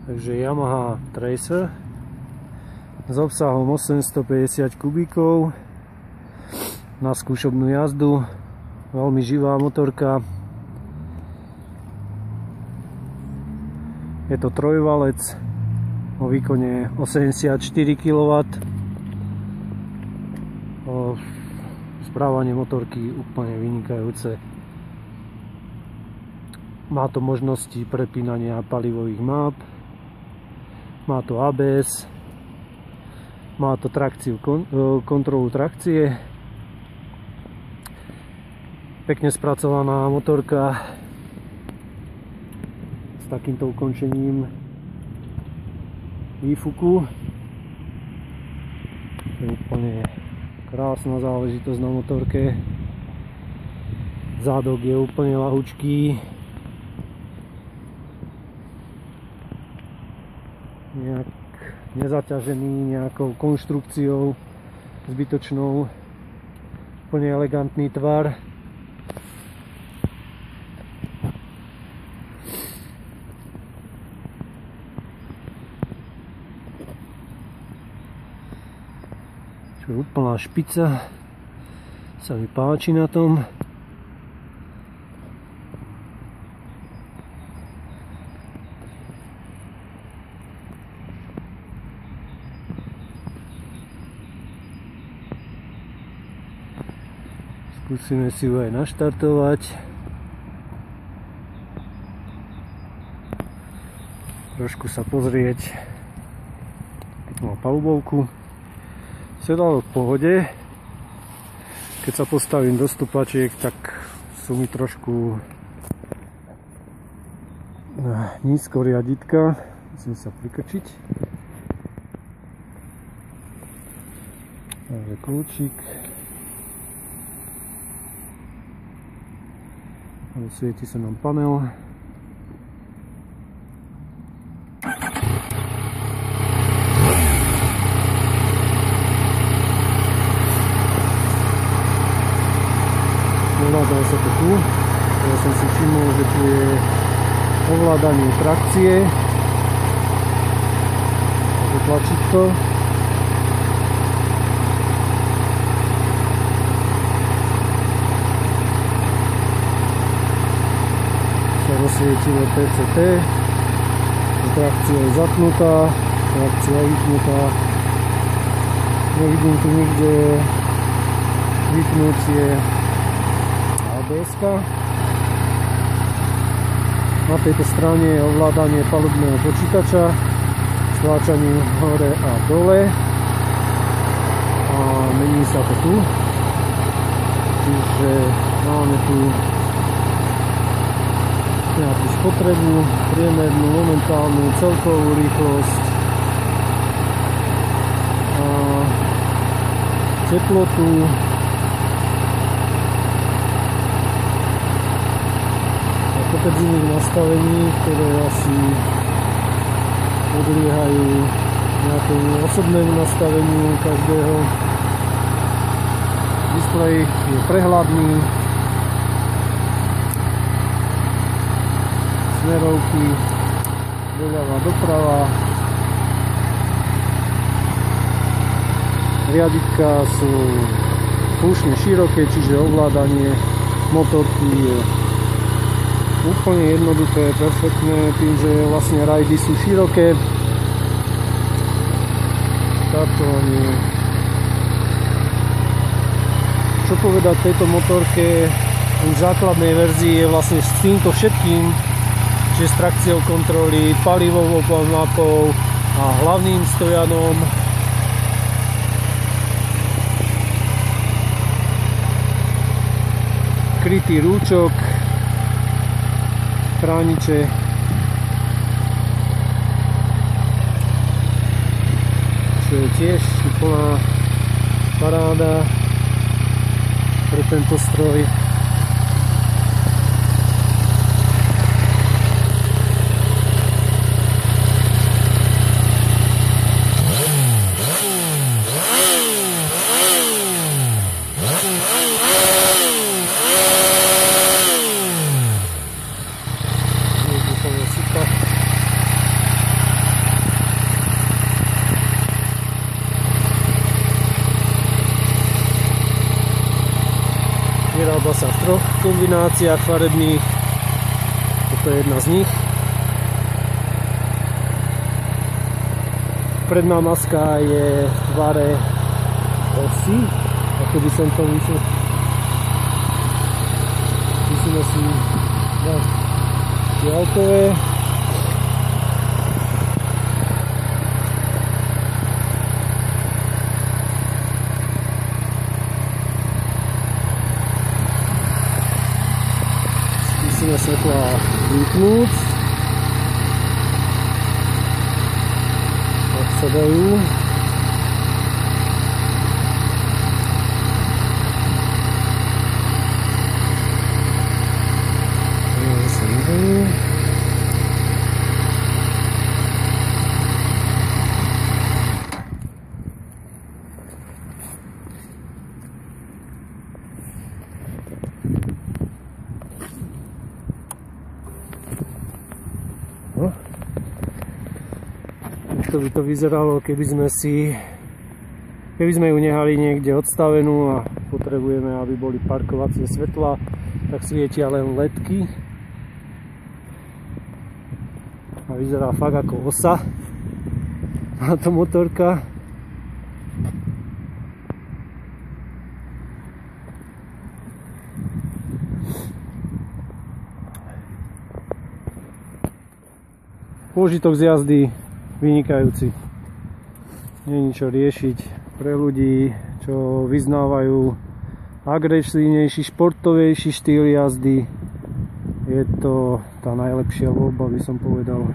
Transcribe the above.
Takže Yamaha Tracer s obsahom 850 kubíkov na skúšobnú jazdu. Veľmi živá motorka. Je to trojvalec o výkone 84 kW. Správanie motorky úplne vynikajúce. Má to možnosti prepínania palivových map. Má to ABS, má to trakciu, kontrolu trakcie, pekne spracovaná motorka s takýmto ukončením výfuku. To je úplne krásna záležitosť na motorke. Zádok je úplne ľahučký. Nejak nezaťažený nejakou konštrukciou zbytočnou, úplne elegantný tvar. Čo je úplná špica, sa mi páči na tom. Skúsime si ju aj naštartovať. Trošku sa pozrieť na palubovku. Sedadlo v pohode. Keď sa postavím do stupačiek, tak sú mi trošku nízko riaditka. Musím sa prikrčiť. Takže kľúčik. Svieti sa nám panel. Ovládá sa to tu. Ja som si všimol, že tu je ovládanie trakcie. To tlačítko. Rozsvietilo PCT, trakcia je zapnutá, trakcia je vypnutá. Nevidím tu nikde vypnutie ABS-ka. Na tejto strane je ovládanie palubného počítača, stláčaním hore a dole a mení sa to tu. Čiže máme tu nejakú spotrebu, priemernú, momentálnu, celkovú rýchlosť a teplotu. A kopec iných nastavení, ktoré asi podliehajú nejakému osobnému nastaveniu každého. Displej je prehľadný. Smerovky doľava doprava, riaditka sú púšne široké, čiže ovládanie motorky je úplne jednoduché, perfektné, tým, že vlastne rajdy sú široké. Startovanie. Čo povedať tejto motorke v základnej verzii je vlastne s týmto všetkým, čiže s trakciou kontroly, palivovou mapou a hlavným stojanom. Krytý rúčok, chrániče, čo je tiež úplná paráda pre tento stroj. kombináciách farebných. Toto je jedna z nich. Predná maska je v tvare osy, ako by som to myslel. Musíme si dať diaľkové. Musíme svetla vypnúť. Tak sa dajú. Zase nedajú. No. To by to vyzeralo, keby sme ju nehali niekde odstavenú a potrebujeme, aby boli parkovacie svetlá, tak svietia len ledky a vyzerá fakt ako osa táto motorka. Pôžitok z jazdy vynikajúci. Nie je ničo riešiť pre ľudí, čo vyznávajú agresívnejší, športovejší štýl jazdy. Je to tá najlepšia voľba, by som povedal.